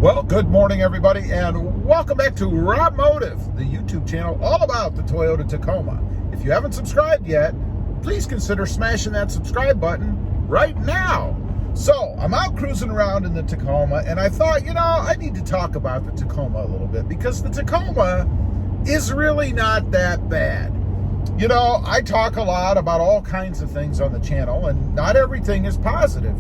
Well, good morning, everybody, and welcome back to RobMotive, the YouTube channel all about the Toyota Tacoma. If you haven't subscribed yet, please consider smashing that subscribe button right now. So, I'm out cruising around in the Tacoma, and I thought, I need to talk about the Tacoma a little bit, because the Tacoma is really not that bad. I talk a lot about all kinds of things on the channel, and not everything is positive,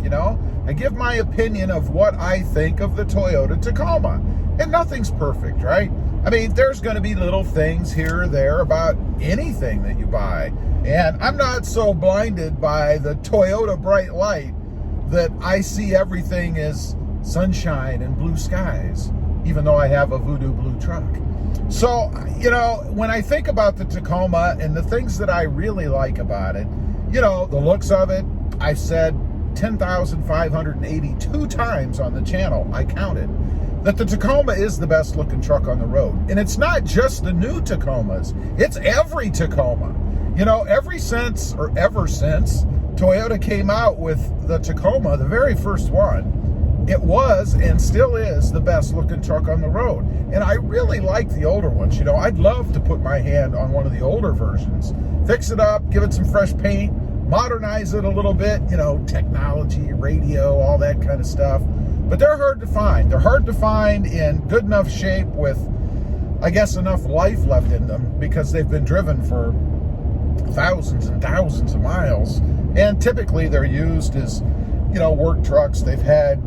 I give my opinion of what I think of the Toyota Tacoma, and nothing's perfect, right? I mean, there's going to be little things here or there about anything that you buy, and I'm not so blinded by the Toyota bright light that I see everything as sunshine and blue skies, even though I have a voodoo blue truck. So, when I think about the Tacoma and the things that I really like about it, the looks of it, I've said 10,582 times on the channel, I counted, that the Tacoma is the best looking truck on the road. And it's not just the new Tacomas, it's every Tacoma. Ever since Toyota came out with the Tacoma, the very first one, it was and still is the best looking truck on the road. And I really like the older ones. I'd love to put my hand on one of the older versions, fix it up, give it some fresh paint, modernize it a little bit, technology, radio, all that kind of stuff. But they're hard to find. They're hard to find in good enough shape with, I guess, enough life left in them, because they've been driven for thousands and thousands of miles. And typically they're used as, work trucks. They've had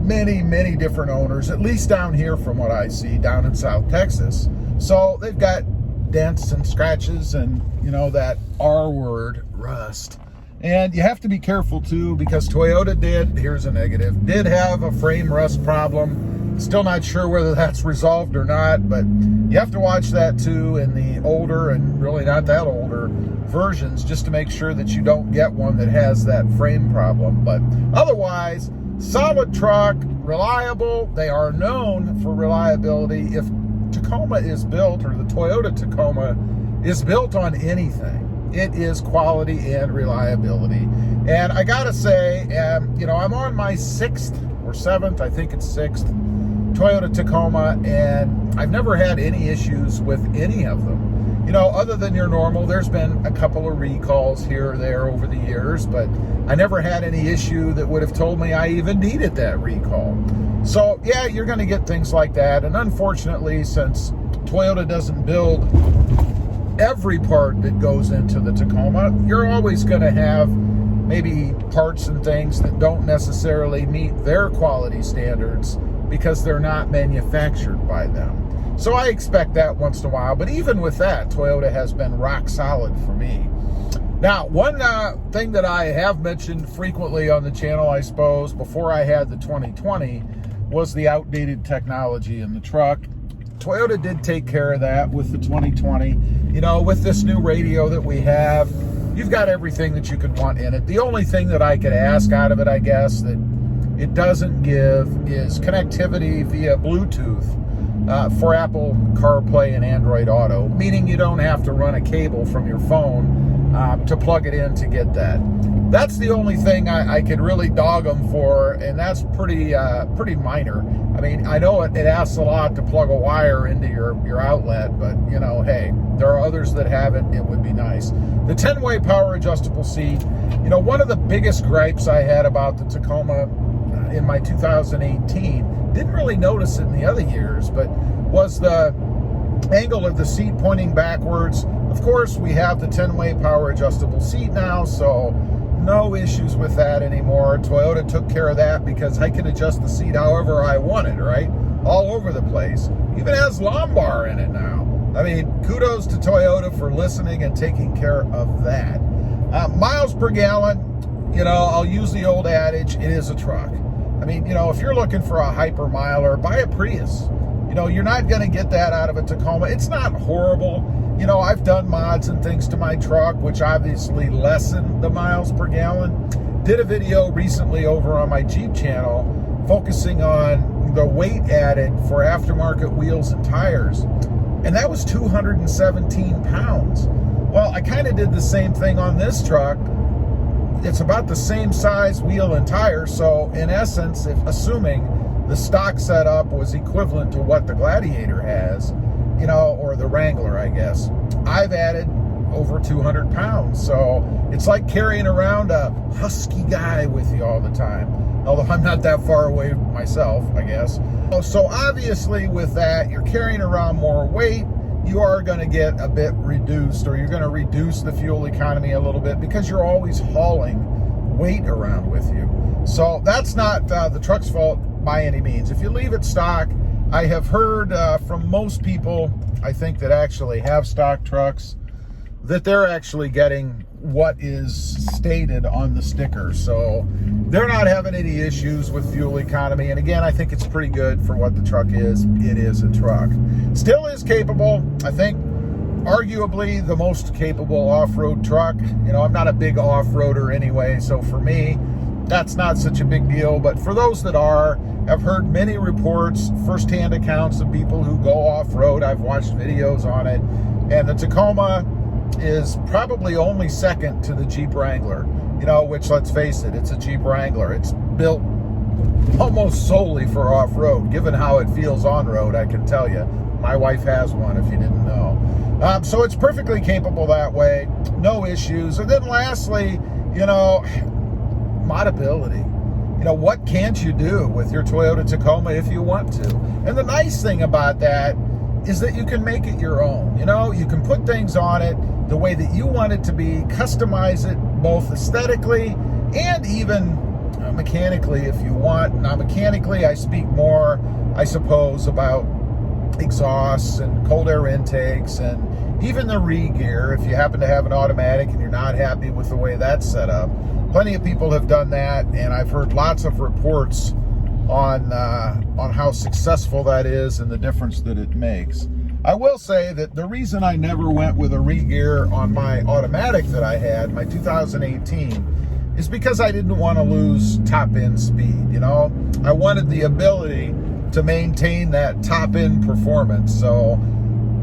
many different owners, at least down here from what I see, down in South Texas. So they've got dents and scratches and, that R word, rust. And you have to be careful too, because Toyota here's a negative, did have a frame rust problem. Still not sure whether that's resolved or not, but you have to watch that too in the older and really not that older versions, just to make sure that you don't get one that has that frame problem. But otherwise, solid truck, reliable. They are known for reliability. If Tacoma is built, or the Toyota Tacoma is built on anything, it is quality and reliability. And I gotta say, I'm on my 6th or 7th, I think it's 6th, Toyota Tacoma, and I've never had any issues with any of them. Other than your normal, there's been a couple of recalls here or there over the years, but I never had any issue that would have told me I even needed that recall. So, yeah, you're going to get things like that. And unfortunately, since Toyota doesn't build every part that goes into the Tacoma, you're always going to have maybe parts and things that don't necessarily meet their quality standards because they're not manufactured by them. So I expect that once in a while, but even with that, Toyota has been rock solid for me. Now, one thing that I have mentioned frequently on the channel, I suppose, before I had the 2020, was the outdated technology in the truck. Toyota did take care of that with the 2020. With this new radio that we have, you've got everything that you could want in it. The only thing that I could ask out of it, I guess, that it doesn't give is connectivity via Bluetooth for Apple CarPlay and Android Auto, meaning you don't have to run a cable from your phone to plug it in to get that. That's the only thing I could really dog them for, and that's pretty minor. I mean, I know it asks a lot to plug a wire into your outlet, but, hey, there are others that have it. It would be nice. The 10-way power adjustable seat, one of the biggest gripes I had about the Tacoma in my 2018, didn't really notice it in the other years, but was the angle of the seat pointing backwards. Of course, we have the 10-way power adjustable seat now, so no issues with that anymore. Toyota took care of that because I can adjust the seat however I want it, right? All over the place. Even has lumbar in it now. I mean, kudos to Toyota for listening and taking care of that. Miles per gallon, I'll use the old adage, it is a truck. I mean, if you're looking for a hyper miler, buy a Prius. You're not going to get that out of a Tacoma. It's not horrible. I've done mods and things to my truck, which obviously lessen the miles per gallon. Did a video recently over on my Jeep channel focusing on the weight added for aftermarket wheels and tires. And that was 217 pounds. Well, I kind of did the same thing on this truck. It's about the same size wheel and tire, so in essence, if assuming the stock setup was equivalent to what the Gladiator has, you know, or the Wrangler, I guess. I've added over 200 pounds. So it's like carrying around a husky guy with you all the time. Although I'm not that far away myself, I guess. So obviously with that, you're carrying around more weight. You are going to get a bit reduced, or you're going to reduce the fuel economy a little bit because you're always hauling weight around with you. So that's not the truck's fault by any means. If you leave it stock, I have heard from most people, I think, that actually have stock trucks, that they're actually getting what is stated on the sticker. So they're not having any issues with fuel economy. And again, I think it's pretty good for what the truck is. It is a truck. Still is capable. I think arguably the most capable off-road truck. You know, I'm not a big off-roader anyway, so for me, that's not such a big deal. But for those that are, I've heard many reports, firsthand accounts of people who go off-road. I've watched videos on it. And the Tacoma is probably only second to the Jeep Wrangler, you know, which, let's face it, it's a Jeep Wrangler. It's built almost solely for off-road. Given how it feels on-road, I can tell you. My wife has one, if you didn't know. So it's perfectly capable that way. No issues. And then lastly, you know, Modability. You know, what can't you do with your Toyota Tacoma if you want to? And the nice thing about that is that you can make it your own. You know, you can put things on it the way that you want it to be, customize it both aesthetically and even mechanically if you want. Now, mechanically, I speak more, I suppose, about exhausts and cold air intakes and even the re-gear if you happen to have an automatic and you're not happy with the way that's set up. Plenty of people have done that, and I've heard lots of reports on how successful that is and the difference that it makes. I will say that the reason I never went with a re-gear on my automatic that I had, my 2018, is because I didn't want to lose top-end speed. You know, I wanted the ability to maintain that top-end performance. So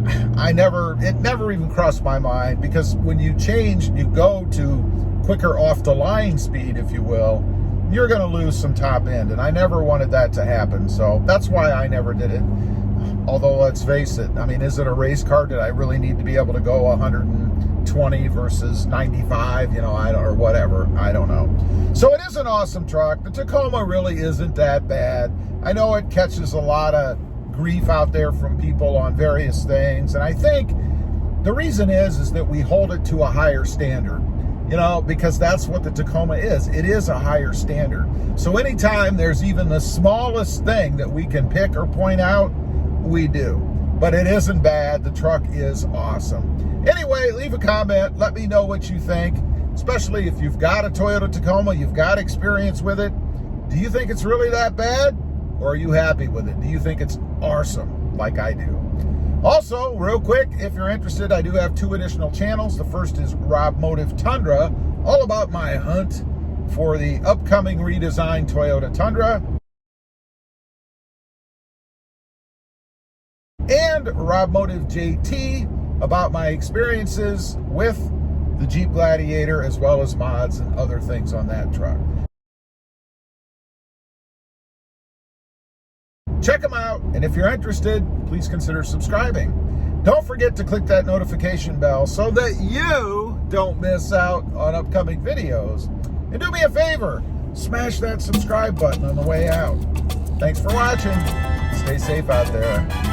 it never even crossed my mind, because when you change, you go to quicker off-the-line speed, if you will, you're going to lose some top end, and I never wanted that to happen. So that's why I never did it. Although, let's face it, I mean, is it a race car? Did I really need to be able to go 120 versus 95, you know, or whatever? I don't know. So it is an awesome truck. The Tacoma really isn't that bad. I know it catches a lot of grief out there from people on various things, and I think the reason is that we hold it to a higher standard. You know, because that's what the Tacoma is. It is a higher standard. So anytime there's even the smallest thing that we can pick or point out, we do. But it isn't bad. The truck is awesome. Anyway, leave a comment. Let me know what you think, especially if you've got a Toyota Tacoma, you've got experience with it. Do you think it's really that bad? Or are you happy with it? Do you think it's awesome like I do? Also, real quick, if you're interested, I do have 2 additional channels. The first is RobMotive Tundra, all about my hunt for the upcoming redesigned Toyota Tundra. And RobMotive JT, about my experiences with the Jeep Gladiator, as well as mods and other things on that truck. Check them out, and if you're interested, please consider subscribing. Don't forget to click that notification bell so that you don't miss out on upcoming videos. And do me a favor, smash that subscribe button on the way out. Thanks for watching. Stay safe out there.